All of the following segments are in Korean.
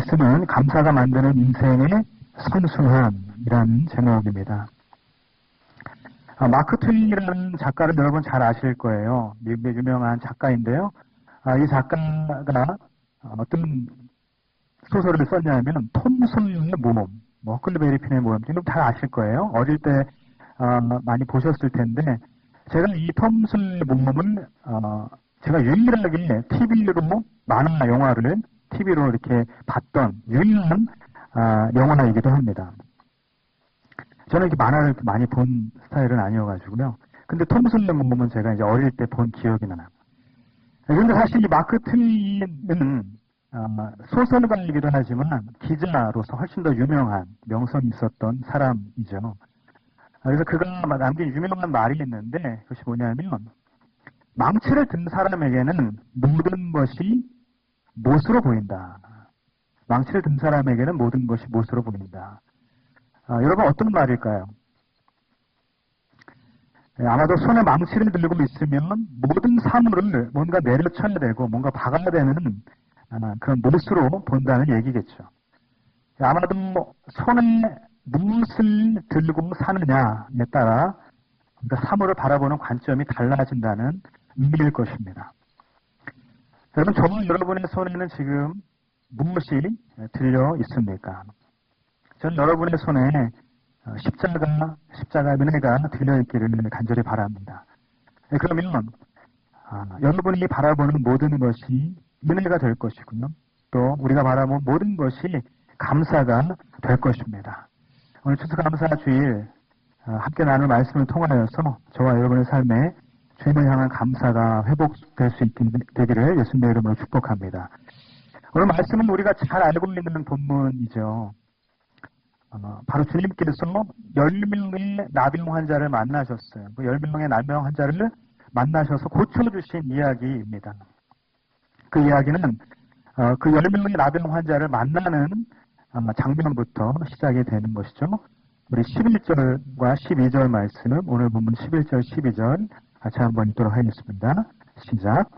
말씀은 감사가 만드는 인생의 순수함이라는 제목입니다. 마크 트웨인이라는 작가를 여러분 잘 아실 거예요. 미국의 유명한 작가인데요. 이 작가가 어떤 소설을 썼냐면 톰 소유의 모험, 허클베리 핀의 모험, 지금 잘 아실 거예요. 어릴 때 많이 보셨을 텐데 제가 이 톰 소유의 모험을 제가 유일하게 TV로 만화 영화를 TV로 이렇게 봤던 유일한 영화이기도 합니다. 저는 이렇게 만화를 이렇게 많이 본 스타일은 아니어가지고요. 근데 톰 소유의 모험은 제가 이제 어릴 때 본 기억이 나요. 그런데 사실 이 마크 트웨인은 소설가이기도 하지만 기자로서 훨씬 더 유명한 명성이 있었던 사람이죠. 그래서 그가 남긴 유명한 말이 있는데 그것이 뭐냐면 망치를 든 사람에게는 모든 것이 못으로 보인다. 망치를 든 사람에게는 모든 것이 못으로 보인다. 여러분 어떤 말일까요? 아마도 손에 망치를 들고 있으면 모든 사물을 뭔가 내려쳐야 되고 뭔가 박아야 되는 그런 못으로 본다는 얘기겠죠. 아마도 손에 무엇을 들고 사느냐에 따라 그러니까 사물을 바라보는 관점이 달라진다는 의미일 것입니다. 여러분, 저는 여러분의 손에는 지금 무엇이 들려 있습니까? 저는 여러분의 손에 십자가의 은혜가 들려있기를 간절히 바랍니다. 그러면 여러분이 바라보는 모든 것이 은혜가 될 것이고요. 또 우리가 바라보는 모든 것이 감사가 될 것입니다. 오늘 추수감사주일 함께 나눌 말씀을 통하여서 저와 여러분의 삶에 주님을 향한 감사가 회복될 수 있게 되기를 예수님의 이름으로 축복합니다. 오늘 말씀은 우리가 잘 알고 있는 본문이죠. 바로 주님께서 10명의 나병 환자를 만나셨어요. 그 10명의 나병 환자를 만나셔서 고쳐주신 이야기입니다. 그 이야기는 그 10명의 나병 환자를 만나는 장면부터 시작이 되는 것이죠. 우리 11절과 12절 말씀, 오늘 본문 11절, 12절 같이 한번 읽도록 하겠습니다. 시작.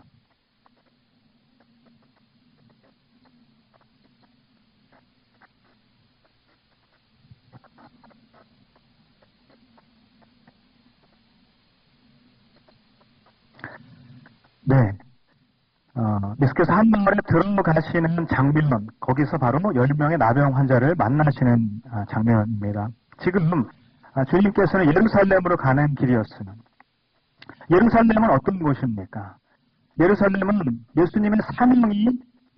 네. 예수께서 한 마을에 들어가시는 장면, 거기서 바로 10명의 나병 환자를 만나시는 장면입니다. 지금 주님께서는 예루살렘으로 가는 길이었으나 예루살렘은 어떤 곳입니까? 예루살렘은 예수님의 사명이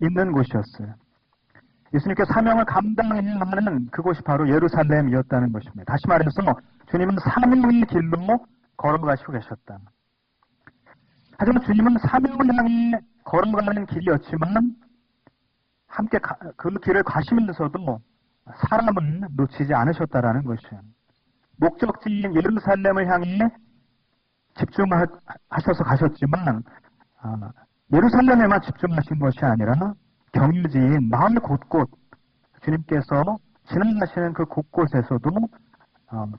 있는 곳이었어요. 예수님께서 사명을 감당해야 하는 그곳이 바로 예루살렘이었다는 것입니다. 다시 말해서 주님은 사명의 길로 걸어가시고 계셨다. 하지만 주님은 사명을 향해 걸어가는 길이었지만 함께 그 길을 가시면서도 사람을 놓치지 않으셨다라는 것이에요. 목적지인 예루살렘을 향해 집중하셔서 가셨지만 예루살렘에만 집중하신 것이 아니라 경유지인 마을 곳곳 주님께서 지나가시는 그 곳곳에서도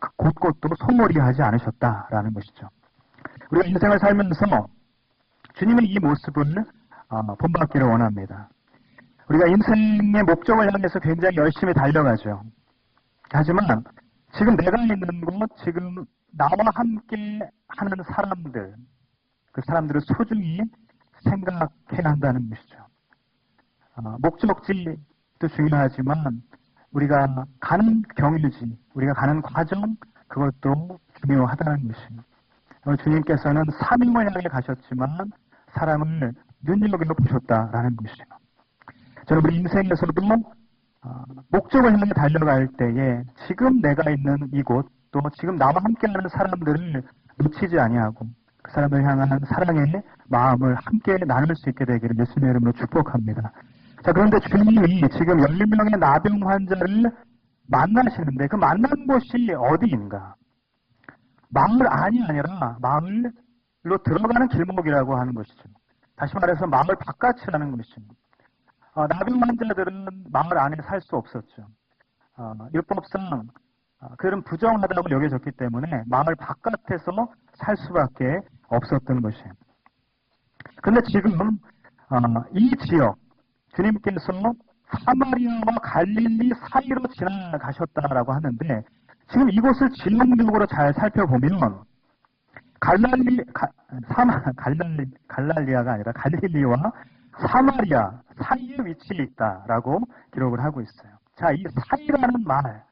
그 곳곳도 소홀히 하지 않으셨다라는 것이죠. 우리가 인생을 살면서 주님의 이 모습을 본받기를 원합니다. 우리가 인생의 목적을 향해서 굉장히 열심히 달려가죠. 하지만 지금 내가 있는 곳, 지금 나와 함께 하는 사람들, 그 사람들을 소중히 생각해야 한다는 것이죠. 목적지도 중요하지만 우리가 가는 경유지, 우리가 가는 과정, 그것도 중요하다는 것입니다. 오늘 주님께서는 사명을 향해 가셨지만 사람을 눈여겨 보셨다라는 것이죠. 저는 우리 인생에서도 목적을 향해 달려갈 때에 지금 내가 있는 이곳 또 지금 나와 함께하는 사람들을 놓치지 아니하고 그 사람을 향한 사랑의 마음을 함께 나눌 수 있게 되기를 예수님의 이름으로 축복합니다. 자, 그런데 주님이 지금 11명의 나병 환자를 만나시는데 그 만난 곳이 어디인가? 마을 안이 아니라 마을로 들어가는 길목이라고 하는 것이죠. 다시 말해서 마을 바깥이라는 것입니다. 나병 환자들은 마을 안에 살 수 없었죠. 율법상 그들은 부정하다고 여겨졌기 때문에 마을 바깥에서 살 수밖에 없었던 것이에요. 그런데 지금 이 지역, 주님께서 사마리아와 갈릴리 사이로 지나가셨다라고 하는데, 지금 이곳을 지형적으로 잘 살펴보면 갈랄리아가 아니라 갈릴리와 사마리아 사이에 위치해 있다라고 기록을 하고 있어요. 자, 이 사이라는 말,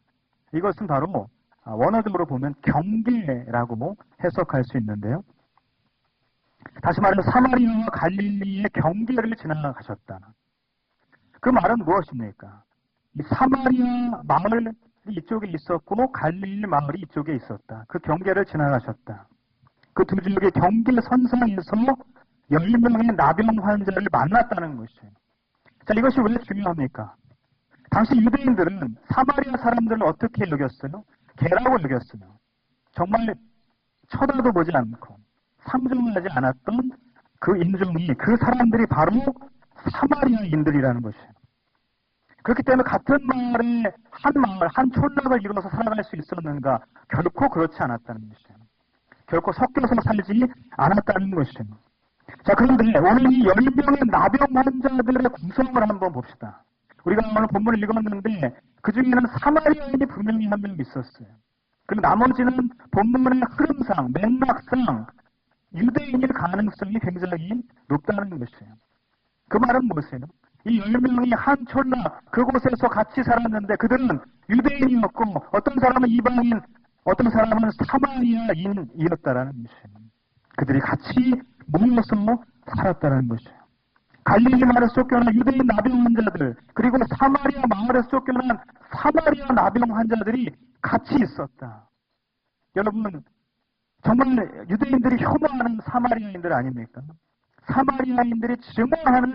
이것은 바로 원어적으로 보면 경계라고 해석할 수 있는데요. 다시 말해서 사마리아와 갈릴리의 경계를 지나가셨다. 그 말은 무엇입니까? 이 사마리아 마을이 이쪽에 있었고 갈릴리 마을이 이쪽에 있었다. 그 경계를 지나가셨다. 그 두 지역의 경계선상에서 10명의 나병 환자를 만났다는 것이에요. 자, 이것이 왜 중요합니까? 당시 유대인들은 사마리아 사람들을 어떻게 여겼어요? 개라고 여겼어요. 정말 쳐다도 보지 않고 상종하지 않았던 그 인종이, 그 사람들이 바로 사마리아인들이라는 것이에요. 그렇기 때문에 같은 마을, 한 촌락을 이루어서 살아갈 수 있었는가? 결코 그렇지 않았다는 것이에요. 결코 섞여서 살지 않았다는 것이에요. 자, 그런데 오늘 이 10명의 나병 환자들의 구성을 한번 봅시다. 우리가 오늘 본문을 읽었는데 그 중에는 사마리아인이 분명히 한 명 있었어요. 그리고 나머지는 본문의 흐름상, 맥락상 유대인일 가능성이 굉장히 높다는 것이에요. 그 말은 무엇이에요? 이 10명이 한 촌락 그곳에서 같이 살았는데 그들은 유대인이었고 어떤 사람은 이방인, 어떤 사람은 사마리아인이었다라는 것이에요. 그들이 같이 모여서 살았다는 것이에요. 갈릴리 마을에서 쫓겨난 유대인 나병 환자들, 그리고 사마리아 마을에서 쫓겨난 사마리아 나병 환자들이 같이 있었다. 여러분, 정말 유대인들이 혐오하는 사마리아인들 아닙니까? 사마리아인들이 증오하는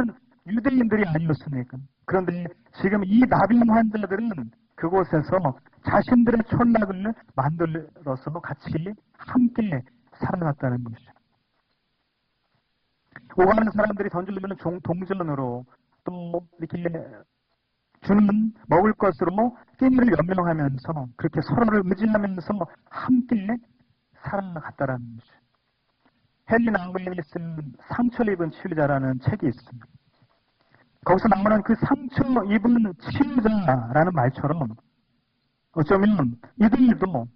유대인들이 아니었습니까? 그런데 지금 이 나병 환자들은 그곳에서 자신들의 촌락을 만들어서 같이 함께 살아갔다는 것이죠. 오가는 사람들이 던지려면 동전으로 또 이렇게 주는 먹을 것으로 끼니를 연명하면서 그렇게 서로를 의지하면서 함께 살아갔다라는 것이죠. 헨리 낭베인이 쓴 상처 입은 치유자라는 책이 있습니다. 거기서 나오는 그 상처 입은 치유자라는 말처럼 어쩌면 이들도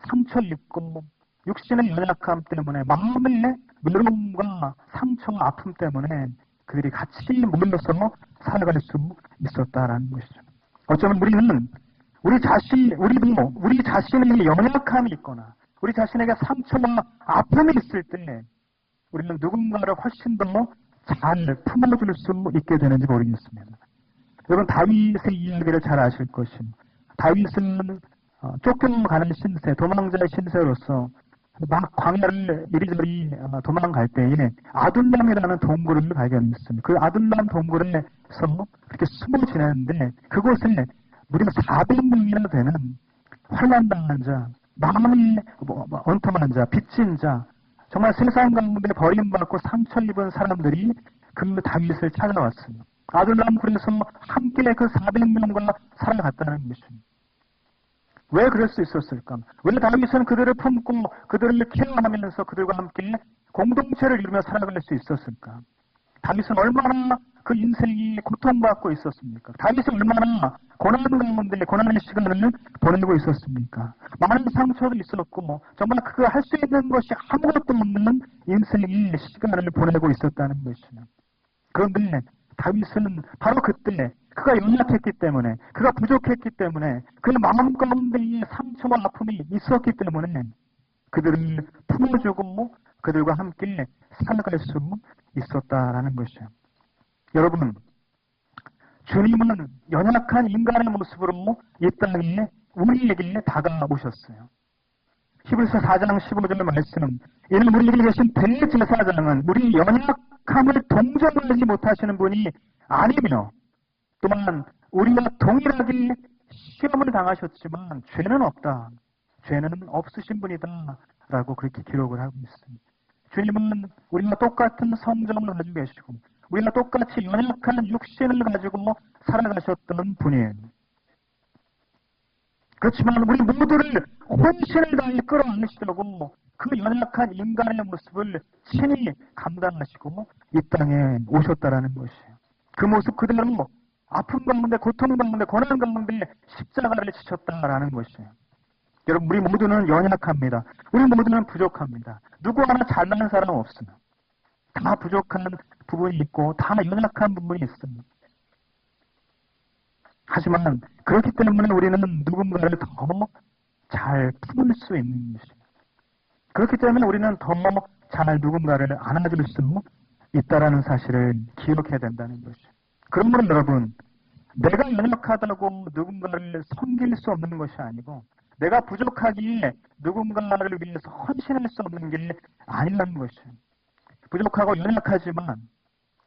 상처 입고 육신의 연약함 때문에 마음의 외로움과 상처와 아픔 때문에 그들이 같이 모여서 살아갈 수 있었다라는 것이죠. 어쩌면 우리도 우리 자신에게 연약함이 있거나 우리 자신에게 상처와 아픔이 있을 때 우리는 누군가를 훨씬 더 잘 품어줄 수 있게 되는지 모르겠습니다. 여러분, 다윗의 이야기를 잘 아실 것입니다. 다윗은 쫓겨가는 신세, 도망자의 신세로서 막 광야를 이리저리 도망갈 때에 아둘람이라는 동굴을 발견했습니다. 그 아둘람 동굴에서 그렇게 숨어 지냈는데 그곳에 무려 400명이나 되는 환난당한 자, 마음이 언통한 자, 빚진 자, 정말 세상 가운데 버림받고 상처 입은 사람들이 그 다윗을 찾아왔습니다. 아둘람 굴에서 함께 그 400명과 살아갔다는 것입니다. 왜 그럴 수 있었을까? 왜 다윗은 그들을 품고 그들을 케어하면서 그들과 함께 공동체를 이루며 살아갈 수 있었을까? 다윗은 얼마나 그 인생이 고통받고 있었습니까? 다윗은 얼마나 고난 가운데 고난의 시간을 보내고 있었습니까? 많은 상처도 있었고 정말 그가 할 수 있는 것이 아무것도 없는 인생의 시간을 보내고 있었다는 것이죠. 그런데 다윗은 바로 그때 그가 연약했기 때문에, 그가 부족했기 때문에, 그의 마음 가운데에 상처와 아픔이 있었기 때문에 그들을 품어주고 그들과 함께 살아갈 수 있었다라는 것이죠. 여러분, 주님은 연약한 인간의 모습으로 이 땅에 우리에게 다가오셨어요. 히브리서 4장 15절 말씀, 이는 우리에게 계신 대제사장은 우리 연약함을 동정하지 못하시는 분이 아니며 또한 우리와 동일하게 시험을 당하셨지만 죄는 없다. 죄는 없으신 분이다. 라고 그렇게 기록을 하고 있습니다. 주님은 우리와 똑같은 성정을 가지고 계시고 우리와 똑같이 연약한 육신을 가지고 살아가셨던 분이에요. 그렇지만 우리 모두를 혼신을 다해 끌어안으시려고 그 연약한 인간의 모습을 친히 감당하시고 이 땅에 오셨다라는 것이에요. 그 모습 그대로 아픔 가운데, 고통 가운데, 고난 가운데 십자가를 지셨다라는 것이에요. 여러분, 우리 모두는 연약합니다. 우리 모두는 부족합니다. 누구 하나 잘나는 사람 없습니다. 다 부족한 부분이 있고 다 연약한 부분이 있습니다. 하지만 그렇기 때문에 우리는 누군가를 더 잘 품을 수 있는 것입니다. 그렇기 때문에 우리는 더 잘 누군가를 안아줄 수 있다는 사실을 기억해야 된다는 것이죠. 그러므로 여러분, 내가 연약하다고 누군가를 섬길 수 없는 것이 아니고 내가 부족하기에 누군가를 위해서 헌신할 수 없는 게 아니라는 것이죠. 부족하고 연약하지만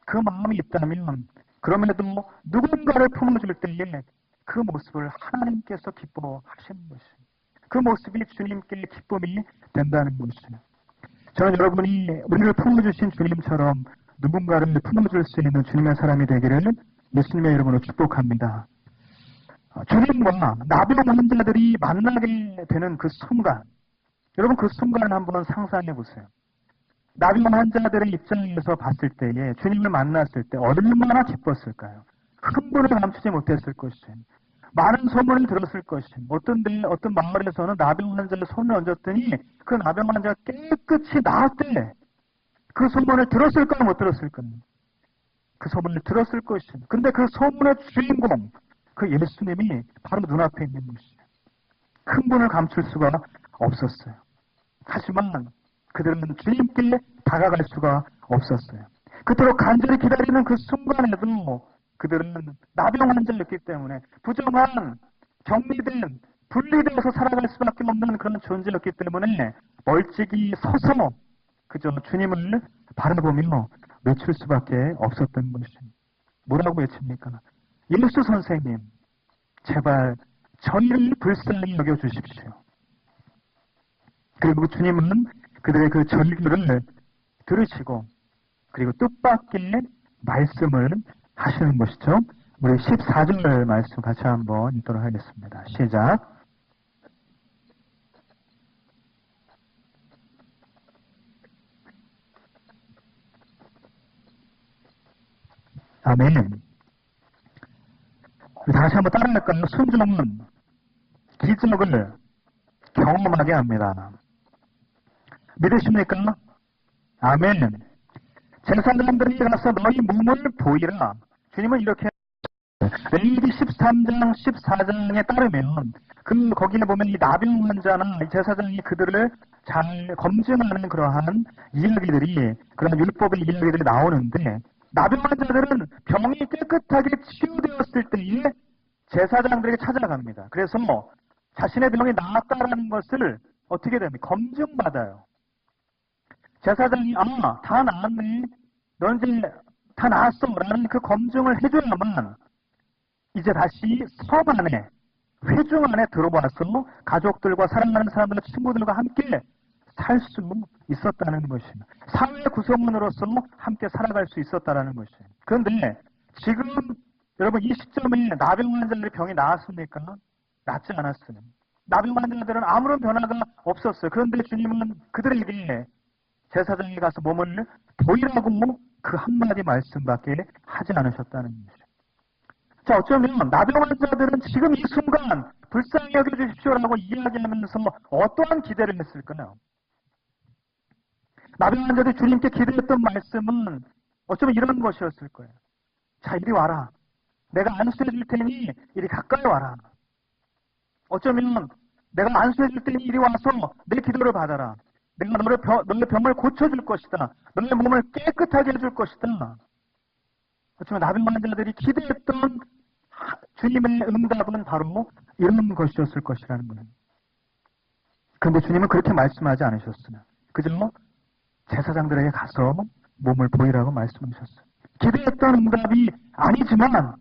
그 마음이 있다면 그럼에도 누군가를 품어줄 때에 그 모습을 하나님께서 기뻐하시는 것이죠. 그 모습이 주님께 기쁨이 된다는 것이죠. 저는 여러분이 우리를 품어주신 주님처럼 누군가를 품어줄 수 있는 주님의 사람이 되기를 예수님의 이름으로 축복합니다. 주님과 나병 환자들이 만나게 되는 그 순간, 여러분 그 순간을 한번 상상해 보세요. 나병 환자들의 입장에서 봤을 때에 주님을 만났을 때 얼마나 기뻤을까요? 흥분을 감추지 못했을 것이에요. 많은 소문을 들었을 것이에요. 어떤 마을에서는 나병 환자를 손을 얹었더니 그 나병 환자가 깨끗이 나았대. 그 소문을 들었을까요? 못 들었을까요? 그 소문을 들었을 것이에요. 근데 그 소문의 주인공, 그 예수님이 바로 눈앞에 있는 것이에요. 흥분을 감출 수가 없었어요. 하지만 그들은 주님께 다가갈 수가 없었어요. 그토록 간절히 기다리는 그 순간에도 그들은 나병 환자였기 때문에 부정한, 격리된, 분리되어서 살아갈 수밖에 없는 그런 존재였기 때문에 멀찍이 서서 그저 주님을 바라보며 외칠 수밖에 없었던 것입니다. 뭐라고 외칩니까? 예수 선생님, 제발 저희를 불쌍히 여겨주십시오. 그리고 주님은 그들의 그 절규를 들으시고 그리고 뜻밖의 말씀을 하시는 것이죠. 우리 14절 말씀 같이 한번 읽도록 하겠습니다. 시작. 아멘. 다시 한번 따라할까요? 순종은 기적을 경험하게 합니다. 믿으십니까? 아멘. 제사장들이 가서 너희 몸을 보이라. 주님은 이렇게 레위기 13장, 14장에 따르면 거기에 보면 이 나병 환자나 제사장이 그들을 잘 검증하는 그러한 이야기들이, 그런 율법의 이야기들이 나오는데 나병 환자들은 병이 깨끗하게 치유되었을 때에 제사장들에게 찾아갑니다. 그래서 자신의 병이 나았다는 것을 어떻게 됩니까? 검증받아요. 제사장이 다 나았네, 넌 이제 다 나았어 라는 그 검증을 해줘야만 이제 다시 섬 안에, 회중 안에 들어와서 가족들과 사랑하는 사람들과 친구들과 함께 살 수 있었다는 것입니다. 사회 구성원으로서 함께 살아갈 수 있었다는 것이에요. 그런데 지금 여러분 이 시점에 나병 환자들의 병이 나았습니까? 낫지 않았어요. 나병 환자들은 아무런 변화가 없었어요. 그런데 주님은 그들에게 제사장에 가서 몸을 보이라고 그 한마디 말씀밖에 하지 않으셨다는 것이죠. 자, 어쩌면 나병 환자들은 지금 이 순간 불쌍히 여겨주십시오라고 이야기하면서 어떠한 기대를 했을까요? 나병 환자들이 주님께 기대했던 말씀은 어쩌면 이런 것이었을 거예요. 자, 이리 와라. 내가 안수해 줄 테니 이리 가까이 와라. 어쩌면 내가 안수해 줄 테니 이리 와서 내 기도를 받아라. 내가 너의 병을 고쳐줄 것이다. 너의 몸을 깨끗하게 해줄 것이다. 어쩌면 나병 환자들이 기대했던 주님의 응답은 바로 이런 것이었을 것이라는 거예요. 그런데 주님은 그렇게 말씀하지 않으셨어요. 그저 제사장들에게 가서 몸을 보이라고 말씀하셨어요. 기대했던 응답이 아니지만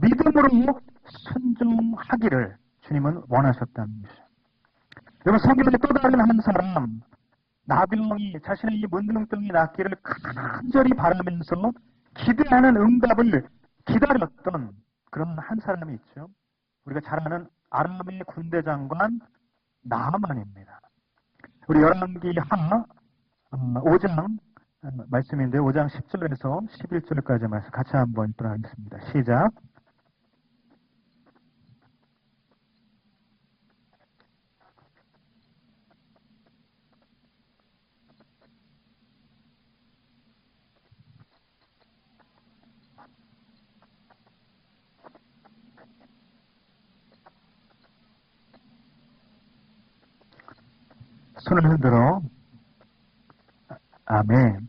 믿음으로 순종하기를 주님은 원하셨다는 것이죠. 여러분, 성경에 또 다른 한 사람, 나병이, 자신의 이 문둥병이 낫기를 간절히 바라면서 기대하는 응답을 기다렸던 그런 한 사람이 있죠. 우리가 잘 아는 아람의 군대 장관 나아만입니다. 우리 열왕기 하 5장 말씀인데 5장 10절에서 11절까지 말씀 같이 한번 읽도록 하겠습니다. 시작. 손을 흔들어. 아멘.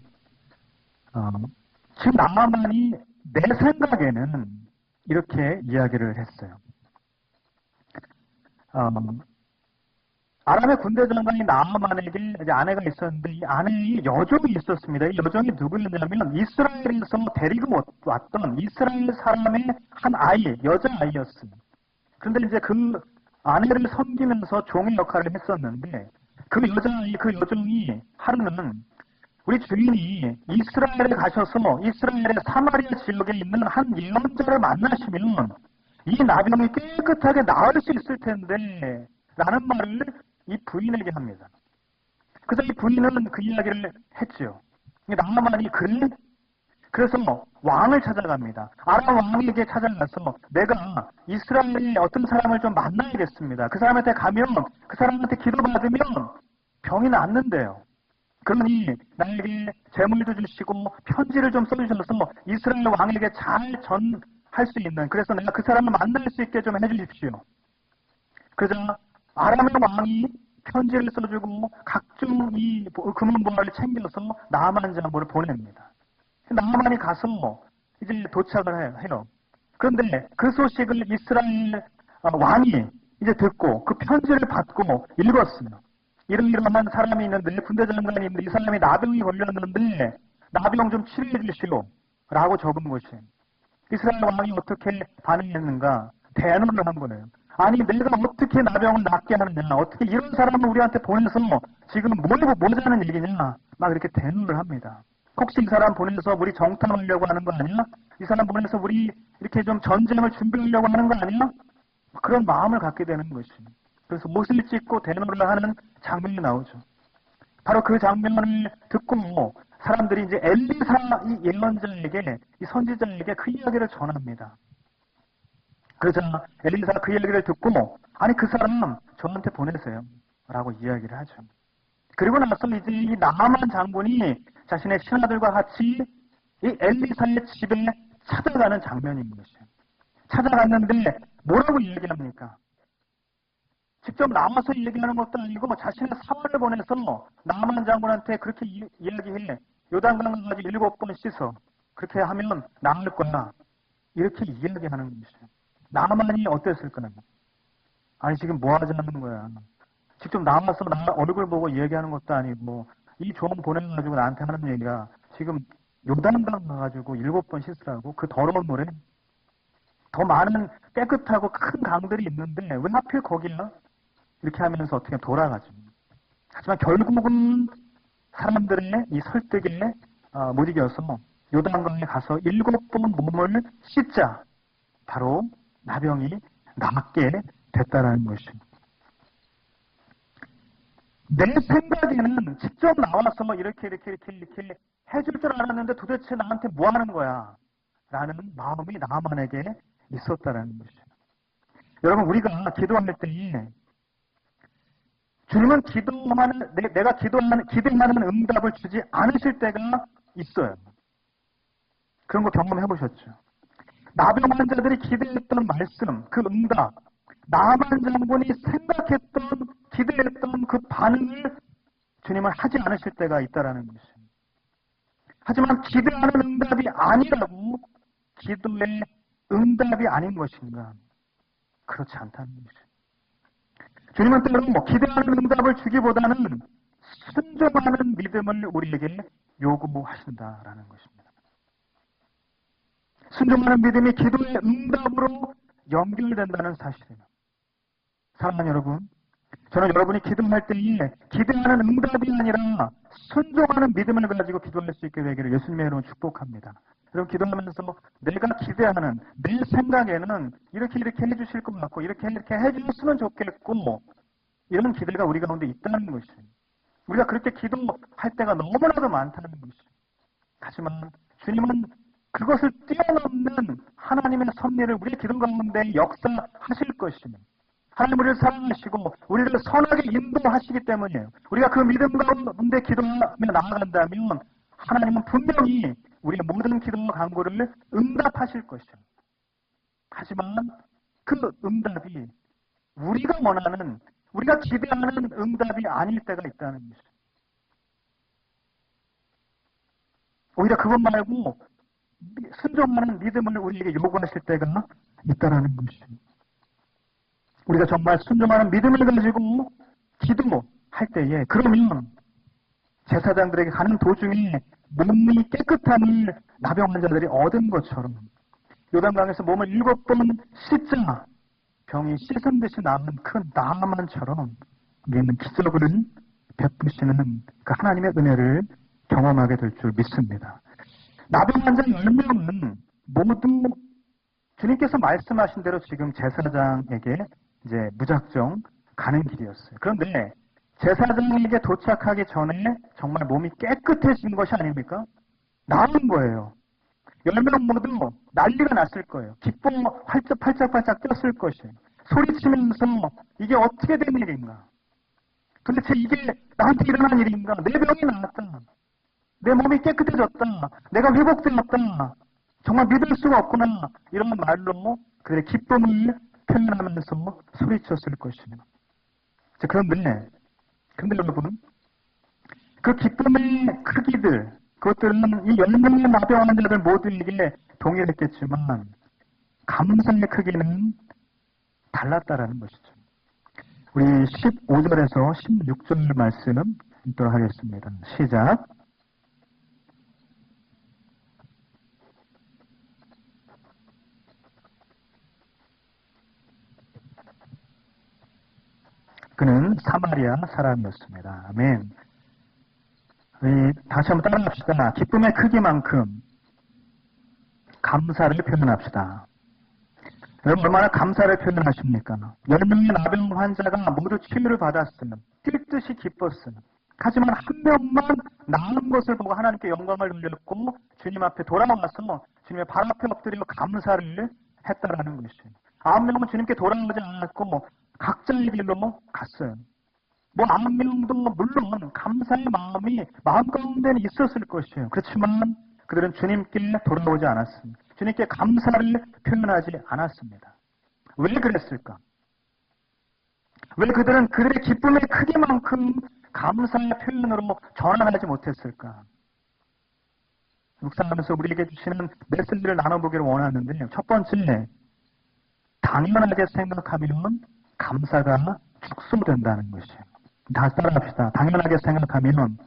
지금 나만이 내 생각에는 이렇게 이야기를 했어요. 아람의 군대 장관이 나아만에게 이제 아내가 있었는데 이 아내의 여종이 있었습니다. 이 여종이 누구였냐면 이스라엘에서 데리고 왔던 이스라엘 사람의 한 아이, 여자아이였습니다. 그런데 이제 그 아내를 섬기면서 종의 역할을 했었는데 그 여자아이, 그 여종이 하루는 우리 주인이 이스라엘에 가셔서 이스라엘의 사마리아 지역에 있는 한 예언자를 만나시면 이 나병이 깨끗하게 나을 수 있을 텐데 라는 말을 이 부인에게 합니다. 그래서 이 부인은 그 이야기를 했죠. 나아만이 그래? 그래서 왕을 찾아갑니다. 아람 왕에게 찾아가서 내가 이스라엘의 어떤 사람을 좀 만나야겠습니다. 그 사람한테 가면 그 사람한테 기도받으면 병이 낫는데요. 그러니 나에게 재물도 주시고 편지를 좀 써주셔서 이스라엘 왕에게 잘 전할 수 있는, 그래서 내가 그 사람을 만날 수 있게 좀 해주십시오. 그래서 아람의 왕이 편지를 써주고 각종 이 금은보화를 챙겨서 나아만 장군을 보냅니다. 나아만이 가서 이제 도착을 해요. 그런데 그 소식을 이스라엘 왕이 이제 듣고 그 편지를 받고 읽었습니다. 이러한 사람이 있는데 군대 장관이 있는데 이 사람이 나병이 걸렸는데 나병 좀 치료해 주시오 라고 적은 것이 이스라엘 왕이 어떻게 반응했는가? 대노를 한 거예요. 아니 내가 어떻게 나병을 낫게 하느냐, 어떻게 이런 사람을 우리한테 보내서 지금 뭐자는 얘기냐, 막 이렇게 대노를 합니다. 혹시 이 사람 보내서 우리 정탐하려고 하는 거 아니야? 이 사람 보내서 우리 이렇게 좀 전쟁을 준비하려고 하는 거 아니야? 그런 마음을 갖게 되는 것입니다. 그래서 못을 찢고 대노를 하는 장면이 나오죠. 바로 그 장면을 듣고 사람들이 이제 엘리사 이 예언자에게, 이 선지자에게 그 이야기를 전합니다. 그래서 엘리사가 그 이야기를 듣고 아니 그 사람 저한테 보내세요 라고 이야기를 하죠. 그리고 나서 이제 이 나아만 장군이 자신의 신하들과 같이 이 엘리사의 집에 찾아가는 장면인 것이에요. 찾아갔는데 뭐라고 이야기합니까? 직접 나와서 얘기하는 것도 아니고 자신의 사활을 보내서 나아만 장군한테 그렇게 이야기해. 요단강 가지고 7번 씻어. 그렇게 하면 나을 거야. 이렇게 이야기하는 것이에요. 나아만이 어땠을까요? 아니 지금 뭐 하자는 거야. 직접 나와서 나 얼굴 보고 얘기하는 것도 아니고 이 종 보내가지고 나한테 하는 얘기가 지금 요단강 가가지고 7번 씻으라고? 그 더러운 물에? 더 많은 깨끗하고 큰 강들이 있는데 왜 하필 거기야? 이렇게 하면서 어떻게 돌아가죠. 하지만 결국은 사람들의 이 설득에 못 이겨서 요단강에 가서 7번 몸을 씻자. 바로 나병이 낫게 됐다라는 것입니다. 내 생각에는 직접 나와서 이렇게 해줄 줄 알았는데 도대체 나한테 뭐 하는 거야? 라는 마음이 나만에게 있었다라는 것이죠. 여러분, 우리가 기도할 때 주님은 내가 기도하는 응답을 주지 않으실 때가 있어요. 그런 거 경험해 보셨죠? 나병 환자들이 기대했던 말씀, 그 응답, 나아만 장군이 생각했던, 기대했던 그 반응을 주님은 하지 않으실 때가 있다라는 것입니다. 하지만 기대하는 응답이 아니라고 기도의 응답이 아닌 것인가? 그렇지 않다는 것입니다. 주님은 때로 기대하는 응답을 주기보다는 순종하는 믿음을 우리에게 요구하신다라는 것입니다. 순종하는 믿음이 기도의 응답으로 연결된다는 사실이에요. 사랑하는 여러분, 저는 여러분이 기도할 때에 기대하는 응답이 아니라 순종하는 믿음을 가지고 기도할 수 있게 되기를 예수님의 이름으로 축복합니다. 여러분 기도하면서 내가 기대하는 내 생각에는 이렇게 해주실 것 같고 이렇게 해주셨으면 좋겠고 이런 기대가 우리 가운데 있다는 것이에요. 우리가 그렇게 기도할 때가 너무나도 많다는 것이에요. 하지만 주님은 그것을 뛰어넘는 하나님의 섭리를 우리의 기도 가운데 역사하실 것입니다. 하나님 우리를 사랑하시고 우리를 선하게 인도하시기 때문이에요. 우리가 그 믿음 가운데 기도하며 나아간다면 하나님은 분명히 우리의 모든 기도와 간구를 응답하실 것이에요. 하지만 그 응답이 우리가 원하는 우리가 기대하는 응답이 아닐 때가 있다는 것이죠. 오히려 그것 말고 순종하는 믿음을 우리에게 요구하실 때가 있다는 것이죠. 우리가 정말 순종하는 믿음을 가지고 기도할 때에, 그러면 제사장들에게 가는 도중에 몸이 깨끗함을 나병 환자들이 얻은 것처럼 요단강에서 몸을 7번 씻자 병이 씻은 듯이 남은 큰 나만처럼 우리는 기적을 베푸시는 그 하나님의 은혜를 경험하게 될 줄 믿습니다. 나병 환자 10명은 모두 주님께서 말씀하신 대로 지금 제사장에게 이제 무작정 가는 길이었어요. 그런데 제사장에게 도착하기 전에 정말 몸이 깨끗해진 것이 아닙니까? 나은 거예요. 10명 모두 난리가 났을 거예요. 기뻐 활짝활짝 뛰었을 것이에요. 소리치면서 이게 어떻게 된 일인가? 도대체 이게 나한테 일어난 일인가? 내 병이 나았다. 내 몸이 깨끗해졌다. 내가 회복되었다. 정말 믿을 수가 없구나. 이런 말로 그들의 기쁨을 표현하면서 소리쳤을 것입니다. 그런데 여러분, 그 기쁨의 크기들, 그것들은 이 10명의 나병 환자들 모두에게 동일했겠지만 감사의 크기는 달랐다라는 것이죠. 우리 15절에서 16절 말씀은 읽도록 하겠습니다. 시작. 그는 사마리아 사람이었습니다. 아멘. 우리 다시 한번 따라합시다. 기쁨의 크기만큼 감사를 표현합시다. 여러분 얼마나 감사를 표현하십니까? 10명의 나병 환자가 모두 치유를 받았으면 뛸 듯이 기뻤으면, 하지만 한 명만 나은 것을 보고 하나님께 영광을 돌렸고 주님 앞에 돌아와서 주님의 발 앞에 엎드리고 감사를 했다라는 것이에요. 9명은 주님께 돌아오지 않았고 각자의 길로 갔어요. 9명도 물론 감사의 마음이 마음 가운데는 있었을 것이에요. 그렇지만 그들은 주님께 돌아오지 않았습니다. 주님께 감사를 표현하지 않았습니다. 왜 그랬을까? 왜 그들은 그들의 기쁨의 크기만큼 감사의 표현으로 전환하지 못했을까? 묵상하면서 우리에게 주시는 메시지를 나눠보기를 원하는데요. 첫 번째, 당연하게 생각하면 감사가 축소된다는 것이에요. 다시 따라합시다. 당연하게 생각하면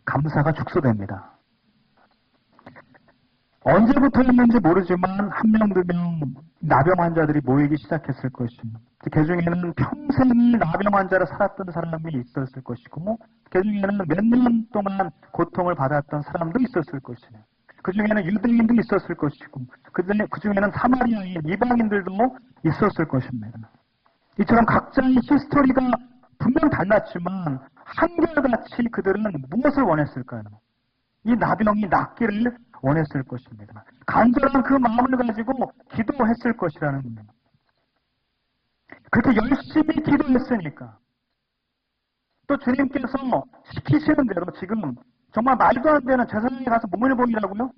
감사가 축소됩니다. 언제부터였는지 모르지만 한 명, 2명 나병 환자들이 모이기 시작했을 것입니다. 그 중에는 평생 나병 환자로 살았던 사람이 있었을 것이고, 그 중에는 몇 년 동안 고통을 받았던 사람도 있었을 것이에요. 그 중에는 유대인도 있었을 것이고, 그 중에는 사마리아인 이방인들도 있었을 것입니다. 이처럼 각자의 히스토리가 분명 달랐지만 한결같이 그들은 무엇을 원했을까요? 이 나병이 낫기를 원했을 것입니다. 간절한 그 마음을 가지고 기도했을 것이라는 겁니다. 그렇게 열심히 기도했으니까 또 주님께서 시키시는 대로 지금 정말 말도 안 되는 제사장에 가서 몸을 보이라고요?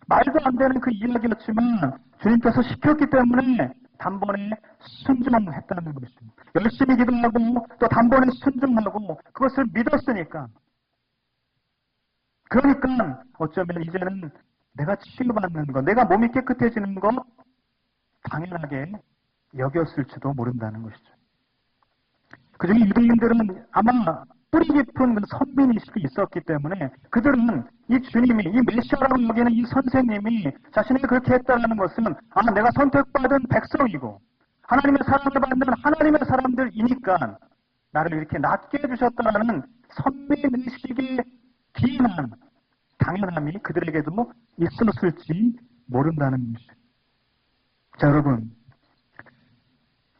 말도 안 되는 그 이야기였지만 주님께서 시켰기 때문에 단번에 순종했다는 것입니다. 열심히 기도하고 또 단번에 순종하고 그것을 믿었으니까. 그러니까 어쩌면 이제는 내가 치유받는 것, 내가 몸이 깨끗해지는 것 당연하게 여겼을지도 모른다는 것이죠. 그중에 유대인들은 아마 뿌리 깊은 선민의식이 있었기 때문에 그들은 이 주님이, 이 메시아라고 여기는 이 선생님이 자신에게 그렇게 했다는 것은 내가 선택받은 백성이고 하나님의 사랑을 받는 하나님의 사람들이니까 나를 이렇게 낫게 해주셨다는 선민의식의 기인한 당연함이 그들에게도 있었을지 모른다는 것이죠. 자, 여러분,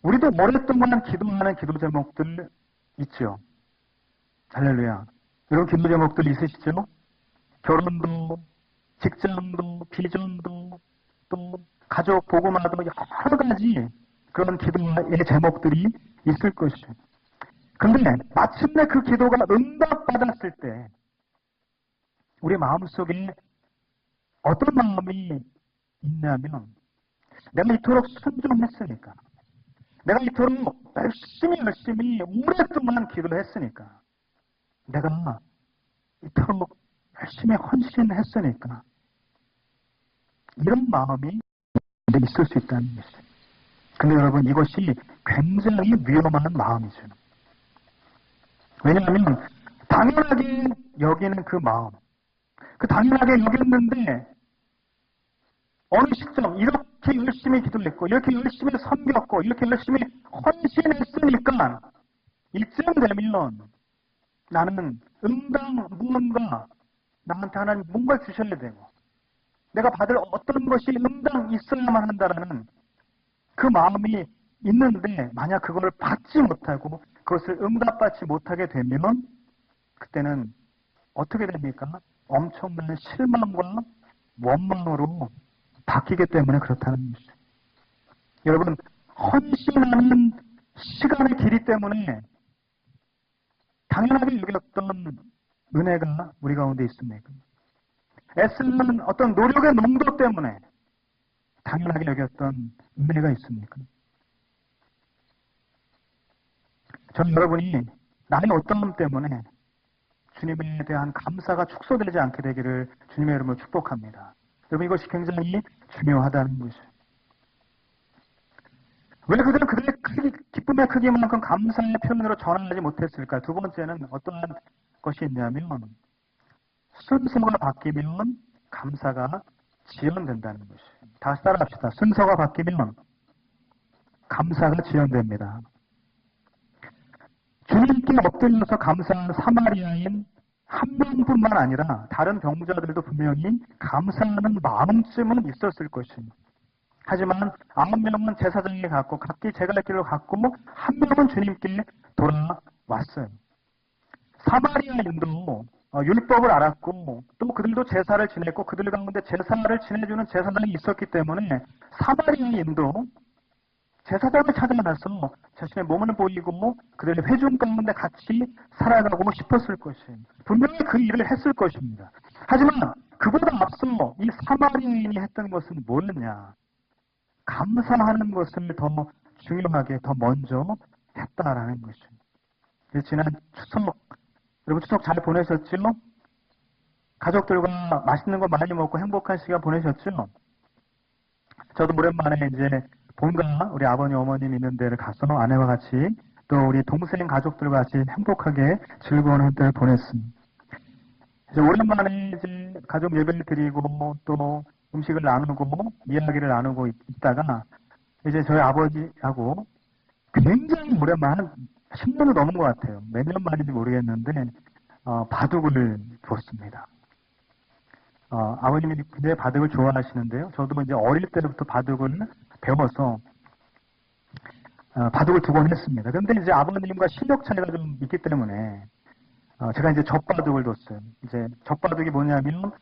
우리도 오랫동안 기도하는 기도 제목들 있죠. 할렐루야. 이런 기도 제목들 있으시죠? 결혼도, 직장도, 비전도, 또 가족 복음화도 여러 가지 그런 기도의 제목들이 있을 것이에요. 그런데 마침내 그 기도가 응답받았을 때 우리 마음속에 어떤 마음이 있냐면 내가 이토록 순종했으니까, 내가 이토록 열심히 오랫동안 기도를 했으니까, 내가 이토록 열심히 헌신했으니까 이런 마음이 있을 수 있다는 것이죠. 근데 여러분, 이것이 굉장히 위험한 마음이죠. 왜냐하면 당연하게 여기는 그 마음, 그 당연하게 여겼는데 어느 시점 이렇게 열심히 기도했고 이렇게 열심히 섬겼고 이렇게 열심히 헌신했으니까 이쯤 되면 나는 응당 무언가 나한테 하나님 뭔가 주셔야 되고 내가 받을 어떤 것이 응당 있어야만 한다라는 그 마음이 있는데 만약 그걸 받지 못하고 그것을 응답받지 못하게 되면 그때는 어떻게 됩니까? 엄청난 실망과 원망으로 바뀌기 때문에 그렇다는 것이죠. 여러분, 헌신하는 시간의 길이 때문에 당연하게 여겼던 은혜가 우리 가운데 있습니까? 애쓰는 어떤 노력의 농도 때문에 당연하게 여겼던 은혜가 있습니까? 저는 여러분이 나의 어떠함 때문에 주님에 대한 감사가 축소되지 않게 되기를 주님의 이름으로 축복합니다. 여러분, 이것이 굉장히 중요하다는 것이죠. 왜 그들은 그들의 기쁨의 크기만큼 감사의 표현으로 전하지 못했을까? 두 번째는 어떠한 것이 있냐면 순서가 바뀌면 감사가 지연된다는 것이에요. 다시 따라합시다. 순서가 바뀌면 감사가 지연됩니다. 주님께 엎드려서 감사한 사마리아인 한 명뿐만 아니라 다른 병자들도 분명히 감사하는 마음쯤은 있었을 것입니다. 하지만 9명은 제사장에게 갔고 각기 제갈 길로 갔고 한 명은 주님께 돌아왔어요. 사마리아인도 율법을 알았고 또 그들도 제사를 지냈고 그들 가운데 제사를 지내주는 제사장이 있었기 때문에 사마리아인도 제사장을 찾아나서 자신의 몸을 보이고 그들의 회중 가운데 같이 살아가고 싶었을 것이에요. 분명히 그 일을 했을 것입니다. 하지만 그보다 앞서 이 사마리아인이 했던 것은 뭐였냐? 감사하는 것을 더 중요하게 더 먼저 했다라는 것입니다. 지난 추석, 여러분 추석 잘 보내셨죠? 가족들과 맛있는 거 많이 먹고 행복한 시간 보내셨죠? 저도 오랜만에 이제 본가 우리 아버님 어머님 있는 데를 가서 아내와 같이 또 우리 동생 가족들과 같이 행복하게 즐거운 한때를 보냈습니다. 이제 오랜만에 이제 가족 예배를 드리고 또 음식을 나누고 이야기를 나누고 있다가 이제 저희 아버지하고 굉장히 오랜만에 한 10년은 넘은 것 같아요. 몇 년 만인지 모르겠는데 바둑을 뒀습니다. 아버님이 굉장히 바둑을 좋아하시는데요. 저도 이제 어릴 때부터 바둑을 배워서 바둑을 2번 했습니다. 그런데 이제 아버님과 실력 차이가 좀 있기 때문에 제가 이제 젖바둑을 뒀어요. 이제 젖바둑이 뭐냐면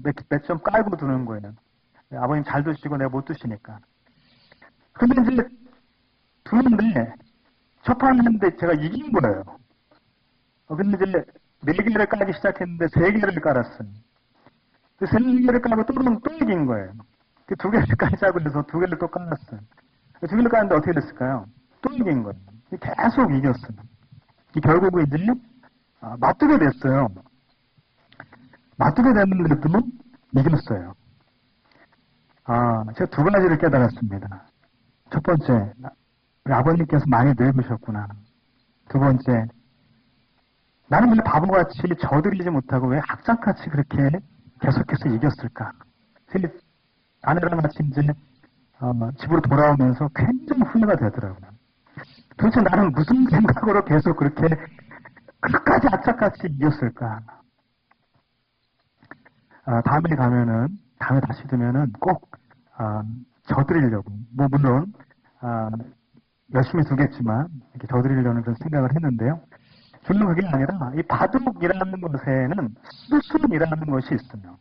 몇 점 깔고 두는 거예요. 아버님 잘 두시고 내가 못 두시니까. 근데 이제 두는데 첫 판 했는데 제가 이긴 거예요. 근데 이제 4개를 깔기 시작했는데 3개를 깔았어요. 3개를 깔고 또 이긴 거예요. 2개를 깔자고 해서 2개를 또 깔았어요. 2개를 깔았는데 어떻게 됐을까요? 또 이긴 거예요. 계속 이겼어요. 결국은 이제 맞두게 됐어요. 맞두게 됐는데도 이겼어요. 제가 2가지를 깨달았습니다. 첫 번째, 우리 아버님께서 많이 늙으셨구나. 2번째, 나는 왜 바보같이 저들이지 못하고 왜 학장같이 그렇게 계속해서 이겼을까? 아내랑 같이 이제 집으로 돌아오면서 굉장히 후회가 되더라고요. 도대체 나는 무슨 생각으로 계속 그렇게 끝까지 악착같이 이겼을까? 다음에 다시 두면은 꼭 져드리려고, 물론 열심히 두겠지만 이렇게 져드리려는 그런 생각을 했는데요. 물론 그게 아니라 이 바둑이라는 것에는 수순이라는 것이 있어요.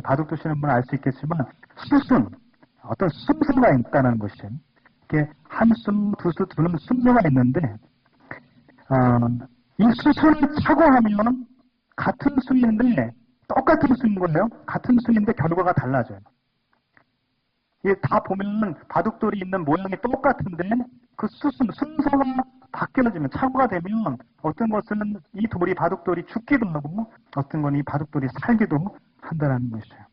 바둑 두시는 분은 알 수 있겠지만 수순, 어떤 순서가 있다는 것이 이렇게 한 순, 두 수, 두는 순서가 있는데 이 수순을 차고 하면 같은 수인데 똑같은 수인 거예요. 같은 수인데 결과가 달라져요. 이게 다 보면은 바둑돌이 있는 모양이 똑같은데 그 수순, 순서가 바뀌어지면, 착오가 되면 어떤 것은 이 돌이, 바둑돌이 죽기도 하고 어떤 건 이 바둑돌이 살기도 한다는 것이에요.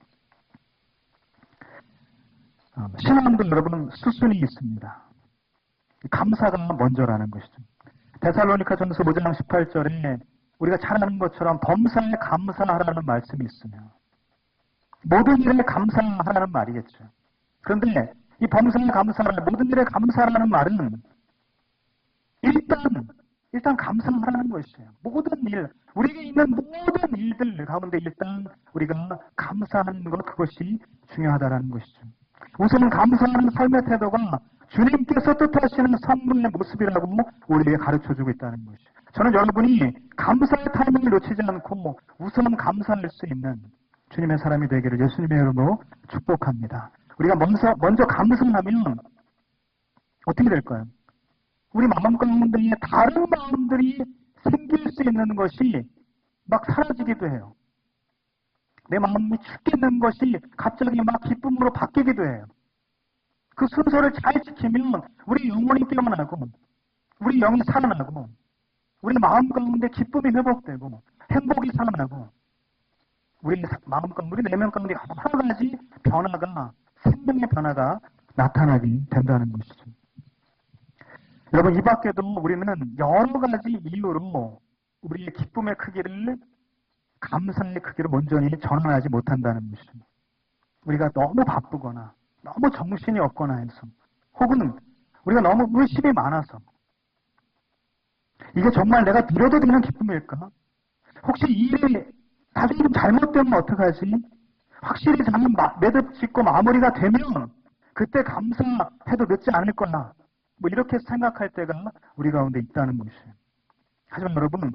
신앙도 여러분 수순이 있습니다. 감사가 먼저라는 것이죠. 데살로니가전서 5장 18절에 우리가 잘 아는 것처럼 범사에 감사하라는 말씀이 있으며 모든 일에 감사하라는 말이겠죠. 그런데 이 범사에 감사하라, 모든 일에 감사하라는 말은 일단 감사하라는 것이에요. 모든 일, 우리에게 있는 모든 일들 가운데 일단 우리가 감사하는 것, 그것이 중요하다는 것이죠. 우선 감사하는 삶의 태도가 주님께서 뜻하시는 성문의 모습이라고 우리에게 가르쳐주고 있다는 것이죠. 저는 여러분이 감사의 타이밍을 놓치지 않고 우선 감사할 수 있는 주님의 사람이 되기를 예수님의 이름으로 축복합니다. 우리가 먼저 감사하면 어떻게 될까요? 우리 마음 가운데 다른 마음들이 생길 수 있는 것이 막 사라지기도 해요. 내 마음이 죽겠는 것이 갑자기 막 기쁨으로 바뀌기도 해요. 그 순서를 잘 지키면 우리 영혼이 깨어나고 우리 영이 살아나고 우리 마음 가운데 기쁨이 회복되고 행복이 살아나고 우리 마음 가운데, 우리 내면 가운데 여러 가지 변화가, 생명의 변화가 나타나게 된다는 것이죠. 여러분, 이 밖에도 우리는 여러 가지 이유로 우리의 기쁨의 크기를, 감사의 크기를 온전히 전환하지 못한다는 것이죠. 우리가 너무 바쁘거나 너무 정신이 없거나 해서, 혹은 우리가 너무 의심이 많아서, 이게 정말 내가 누려도 되는 기쁨일까? 혹시 이 일이 나중에 좀 잘못되면 어떡하지? 확실히 잘 매듭 짓고 마무리가 되면 그때 감사해도 늦지 않을 거나, 이렇게 생각할 때가 우리 가운데 있다는 것이에요. 하지만 여러분,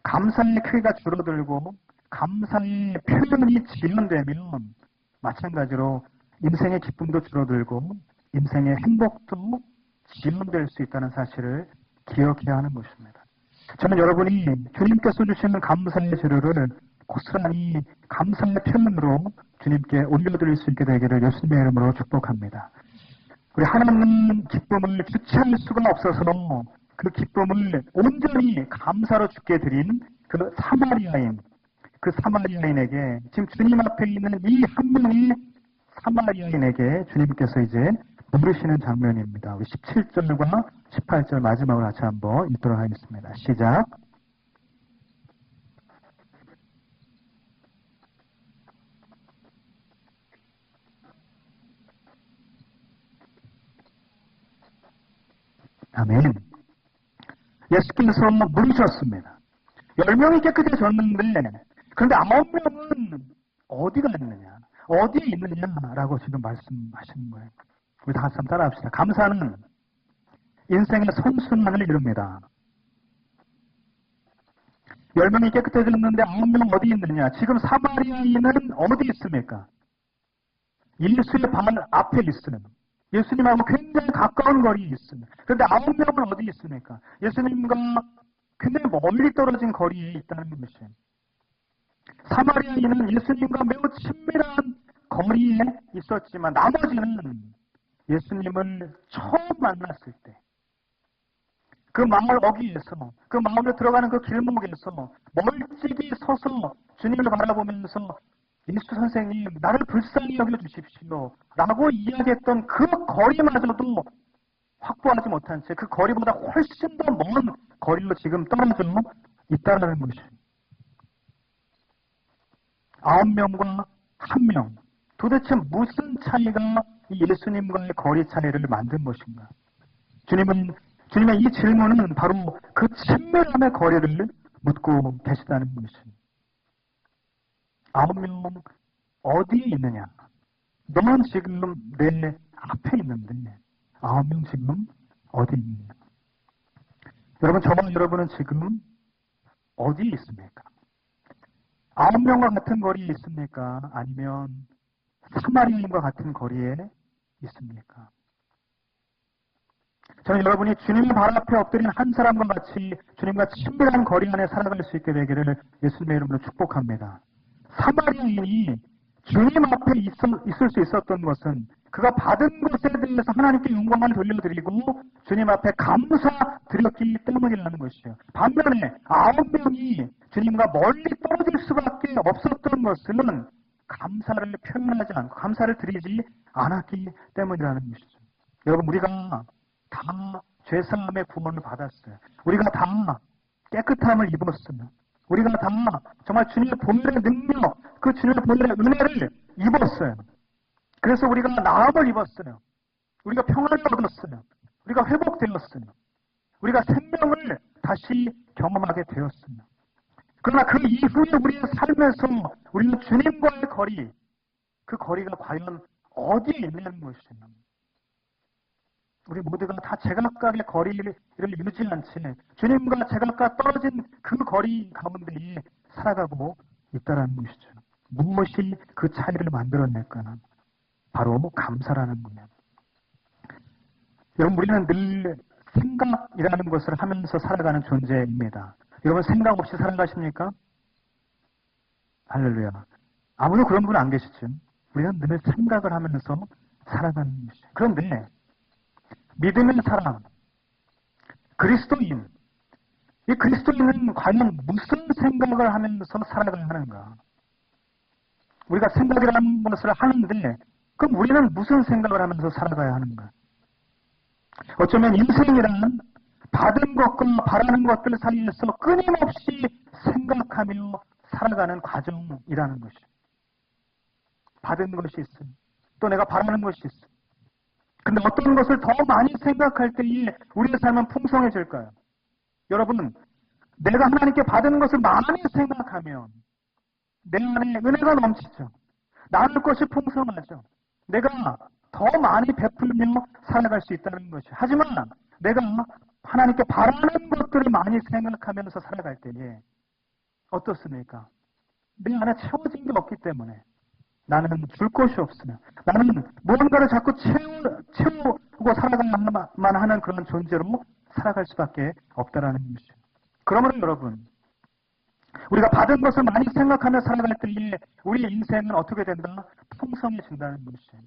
감사의 크기가 줄어들고 감사의 표현이 지연되면 마찬가지로 인생의 기쁨도 줄어들고 인생의 행복도 지연될 수 있다는 사실을 기억해야 하는 것입니다. 저는 여러분이 주님께서 주시는 감사의 재료를 고스란히 감사의 표현으로 주님께 올려드릴 수 있게 되기를 예수님의 이름으로 축복합니다. 우리 하나님 기쁨을 주체할 수가 없어서 그 기쁨을 온전히 감사로 주께 드린 그 사마리아인에게, 지금 주님 앞에 있는 이 한 명의 사마리아인에게 주님께서 이제 물으시는 장면입니다. 우리 17절과 18절 마지막으로 같이 한번 읽도록 하겠습니다. 시작. 아멘. 예수께서 물으셨습니다. 10명이 깨끗해졌는데, 그런데 9명은 어디가 있느냐, 어디에 있느냐라고 지금 말씀하시는 거예요. 우리 다 같이 한번 따라합시다. 감사는 인생의 선순환을 이룹니다. 10명이 깨끗해졌는데 9명은 어디 있느냐? 지금 사마리아인은 어디 있습니까? 예수의 방 앞에 있으면, 예수님하고 굉장히 가까운 거리에 있습니다. 그런데 9명은 어디 있습니까? 예수님과 굉장히 멀리 떨어진 거리에 있다는 것이에요. 사마리아인은 예수님과 매우 친밀한 거리에 있었지만 나머지는 예수님을 처음 만났을 때 그 마을 어귀에서, 그 마을로 들어가는 그 길목에서 멀찍이 서서 주님을 바라보면서 예수 선생님, 나를 불쌍히 여겨주십시오 라고 이야기했던 그 거리마저도 확보하지 못한 채 그 거리보다 훨씬 더 먼 거리로 지금 떨어져 있다는 것이에요. 9명과 1명, 도대체 무슨 차이가 이 예수님과의 거리 차이를 만든 것인가? 주님의 이 질문은 바로 그 친밀함의 거리를 묻고 계시다는 것입니다. 9명 어디에 있느냐? 너는 지금 내 앞에 있는데 9명 지금 어디 있느냐? 여러분, 저와 여러분은 지금 어디에 있습니까? 9명과 같은 거리에 있습니까? 아니면 사마리아인과 같은 거리에 있습니까? 저는 여러분이 주님의 발 앞에 엎드린 한 사람과 같이 주님과 친밀한 거리 안에 살아갈 수 있게 되기를 예수님의 이름으로 축복합니다. 사마리아인이 주님 앞에 있을 수 있었던 것은 그가 받은 것에 대해서 하나님께 영광을 돌려드리고 주님 앞에 감사드렸기 때문이라는 것이에요. 반면에 9명이 주님과 멀리 떨어질 수밖에 없었던 것은 감사를 표현하지 않고 감사를 드리지 않았기 때문이라는 것이죠. 여러분, 우리가 다 죄사함의 구원을 받았어요. 우리가 다 깨끗함을 입었으며 우리가 다 정말 주님의 본연의 능력, 그 주님의 본연의 은혜를 입었어요. 그래서 우리가 나음을 입었어요. 우리가 평안을 얻었어요. 우리가 회복되었어요. 우리가 생명을 다시 경험하게 되었습니다. 그러나 그 이후에 우리의 삶에서 우리는 주님과의 거리, 그 거리가 과연 어디에 있는 것이냐. 우리 모두가 다 제각각의 거리를 유지한 채 주님과 제각각 떨어진 그 거리 가운데에 살아가고 있다는 것이죠. 무엇이 그 차이를 만들어낼까는 바로 감사라는 거예요. 여러분, 우리는 늘 생각이라는 것을 하면서 살아가는 존재입니다. 여러분, 생각 없이 살아가십니까? 할렐루야. 아무도 그런 분 안 계시죠? 우리는 늘 생각을 하면서 살아가는 것이죠. 그런데 믿음의 사람, 그리스도인, 이 그리스도인은 과연 무슨 생각을 하면서 살아가야 하는가? 우리가 생각이라는 것을 하는데 그럼 우리는 무슨 생각을 하면서 살아가야 하는가? 어쩌면 인생이란 받은 것과 바라는 것들 사이에서 끊임없이 생각하며 살아가는 과정이라는 것이죠. 받은 것이 있어요. 또 내가 바라는 것이 있어요. 근데 어떤 것을 더 많이 생각할 때에 우리의 삶은 풍성해질까요? 여러분, 내가 하나님께 받은 것을 많이 생각하면 내 안에 은혜가 넘치죠. 나눌 것이 풍성하죠. 내가 더 많이 베풀며 살아갈 수 있다는 것이죠. 하지만 내가 하나님께 바라는 것들을 많이 생각하면서 살아갈 때에 어떻습니까? 내 안에 채워진 게 없기 때문에 나는 줄 것이 없으며 나는 무언가를 자꾸 채우고 살아가야만 하는 그런 존재로 살아갈 수밖에 없다라는 것이죠. 그러므로 여러분, 우리가 받은 것을 많이 생각하며 살아갈 때에 우리의 인생은 어떻게 된다? 풍성해진다는 것이죠.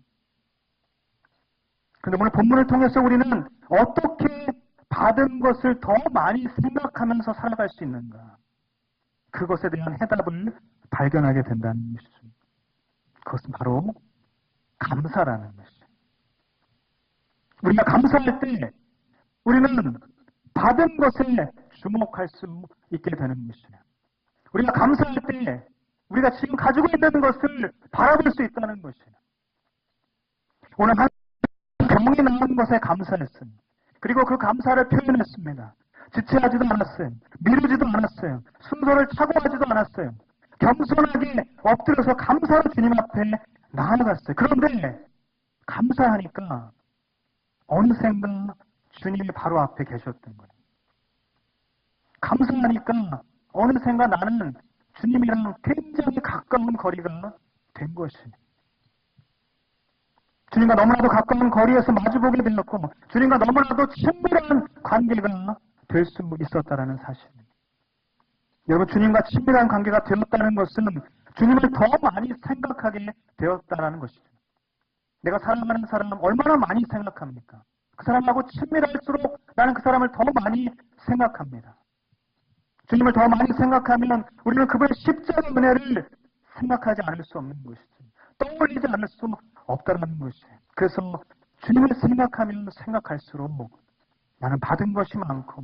그런데 오늘 본문을 통해서 우리는 어떻게 받은 것을 더 많이 생각하면서 살아갈 수 있는가? 그것에 대한 해답을 발견하게 된다는 것이죠. 그것은 바로 감사라는 것이죠. 우리가 감사할 때 우리는 받은 것에 주목할 수 있게 되는 것이죠. 우리가 감사할 때 우리가 지금 가지고 있는 것을 바라볼 수 있다는 것이죠. 오늘 한 병이 나은 것에 감사했습니다. 그리고 그 감사를 표현했습니다. 지체하지도 않았어요. 미루지도 않았어요. 순서를 착오하지도 않았어요. 겸손하게 엎드려서 감사로 주님 앞에 나아갔어요. 그런데 감사하니까 어느샌가 주님이 바로 앞에 계셨던 거예요. 감사하니까 어느샌가 나는 주님이랑 굉장히 가까운 거리가 된 것이에요. 주님과 너무나도 가까운 거리에서 마주보게 되었고 주님과 너무나도 친밀한 관계가 될 수 있었다는 사실입니다. 여러분, 주님과 친밀한 관계가 되었다는 것은 주님을 더 많이 생각하게 되었다는 것이죠. 내가 사랑하는 사람 얼마나 많이 생각합니까? 그 사람하고 친밀할수록 나는 그 사람을 더 많이 생각합니다. 주님을 더 많이 생각하면 우리는 그분의 십자가의 은혜를 생각하지 않을 수 없는 것이죠. 떠올리지 않을 수 없다는 것이에요. 그래서 주님을 생각하면 생각할수록 나는 받은 것이 많고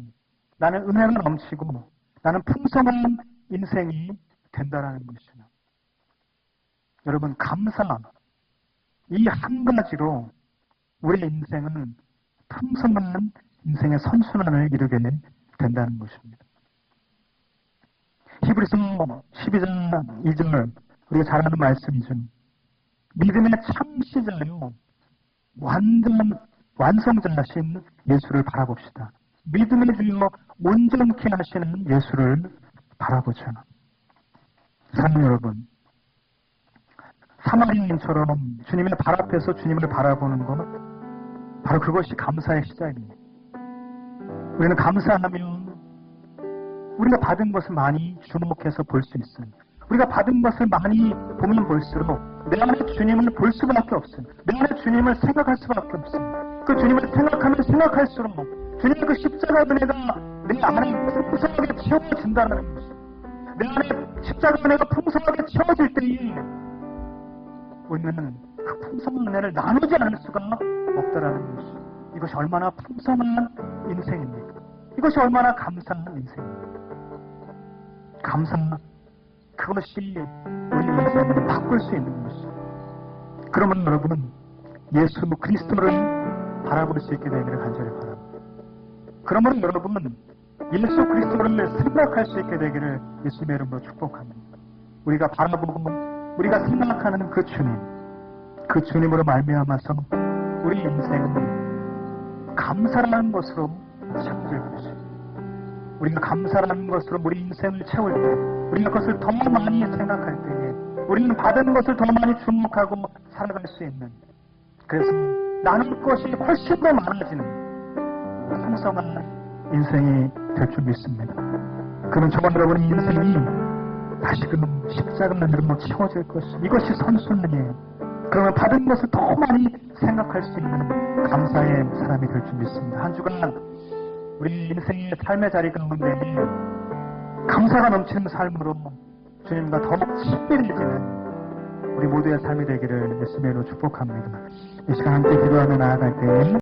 나는 은혜가 넘치고 나는 풍성한 인생이 된다는 것이죠. 여러분, 감사 이 한 가지로 우리의 인생은 풍성한 인생의 선순환을 이루게 된다는 것입니다. 히브리서 12장 2절 우리가 잘 아는 말씀이죠. 믿음의 참시자요 완성자하신 예수를 바라봅시다. 믿음의 주여 온전케 하시는 예수를 바라보죠. 사랑하는 여러분, 사마리아인처럼 주님의 발 앞에서 주님을 바라보는 것, 바로 그것이 감사의 시작입니다. 우리는 감사하면 우리가 받은 것을 많이 주목해서 볼 수 있어요. 우리가 받은 것을 많이 보면 볼수록 내 안에 주님을 볼 수밖에 없어요. 내 안에 주님을 생각할 수밖에 없습니다. 그 주님을 생각하면 생각할수록 주님의 그 십자가 은혜가 내 안에 풍성하게 채워진다는 것입니다. 내 안에 십자가 은혜가 풍성하게 채워질 때에 우리는 그 풍성한 은혜를 나누지 않을 수가 없다라는 것입니다. 이것이 얼마나 풍성한 인생입니까? 이것이 얼마나 감사한 인생입니까? 감사한 그것이 우리 인생을 바꿀 수 있는 것입니다. 그러면 여러분은 예수 그리스도를 바라볼 수 있게 되기를 간절히 바랍니다. 그러면 여러분은 예수 그리스도를 생각할 수 있게 되기를 예수님의 이름으로 축복합니다. 우리가 바라보고 우리가 생각하는 그 주님, 그 주님으로 말미암아서 우리 인생은 감사라는 것으로 채워질 것입니다. 우리가 감사라는 것으로 우리 인생을 채울 때, 우리가 그것을 더 많이 생각할 때에 우리는 받은 것을 더 많이 주목하고 살아갈 수 있는, 그래서 나눌 것이 훨씬 더 많아지는 풍성한 인생이 될 줄 믿습니다. 그러면 저와 여러분의 인생이 다시금 십자가의 은혜로 채워질 것입니다. 이것이 선순환이에요. 그러면 받은 것을 더 많이 생각할 수 있는 감사의 사람이 될 줄 믿습니다. 한 주간 우리 인생의 삶의 자리 가운데 감사가 넘치는 삶으로 주님과 더욱 친밀해지는 우리 모두의 삶이 되기를 예수님으로 축복합니다. 이 시간 함께 기도하며 나아갈 때